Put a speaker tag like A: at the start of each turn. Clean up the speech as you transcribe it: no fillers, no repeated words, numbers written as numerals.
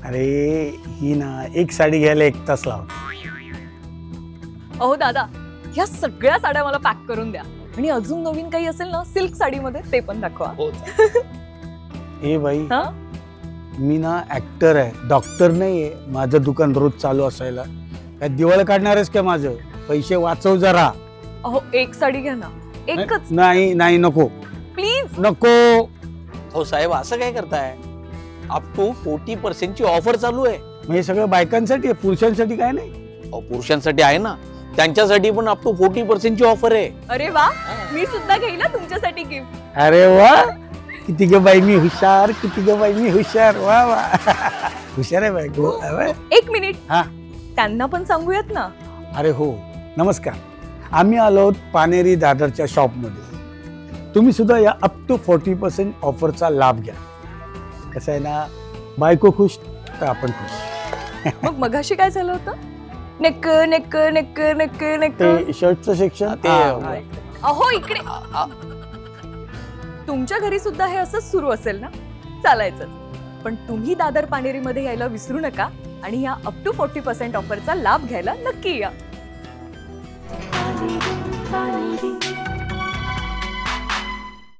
A: अरे ही ना एक साडी घ्यायला 1 तास लावते.
B: अहो दादा, ह्या सगळ्या साड्या मला पॅक करून द्या आणि अजून नवीन काही असेल ना सिल्क साडीमध्ये ते पण दाखवा.
A: ए बाई,
B: हा?
A: मी ना ऍक्टर आहे, डॉक्टर नाहीये. माझं दुकान रोज चालू असायला काय दिवाळ काढणारच का? माझं पैसे वाचव जरा.
B: अहो एक साडी घ्या ना, एकच
A: नाही नाही नको
B: प्लीज.
A: नको.
C: हो साहेब, असं काय करताय? अप टू 40% ची ऑफर चालू आहे.
A: मग हे सगळं बायकांसाठी आहे, पुरुषांसाठी काय नाही.
C: अहो, पुरुषांसाठी आहे ना, त्यांच्यासाठी पण अप टू 40% ची ऑफर आहे.
B: अरे वा, मी सुद्धा घेईल ना तुमच्यासाठी गिफ्ट.
A: अरे वा, किती ग बाई मी हुशार, किती ग बाई मी हुशार. वा वा हुशार आहे बायको.
B: एक मिनिट,
A: हा.
B: त्यांना पण सांगूयात ना.
A: अरे हो, नमस्कार. आम्ही आलो आहोत पानेरी दादरच्या शॉपमध्ये. तुम्ही सुद्धा या अप टू 40% ऑफरचा लाभ घ्या. कसं आहे ना, बायको खुश तर आपण खुश.
B: मग मगाशी काय झालं होतं? Neck neck neck neck neck.
A: ते शर्टचं सेक्शन
B: अहो इकडे. तुमच्या घरी सुद्धा हे असंच सुरू असेल ना? चालायचं. पण तुम्ही दादर पानेरी मध्ये यायला विसरू नका आणि या अप टू 40% ऑफरचा लाभ घ्यायला नक्की या.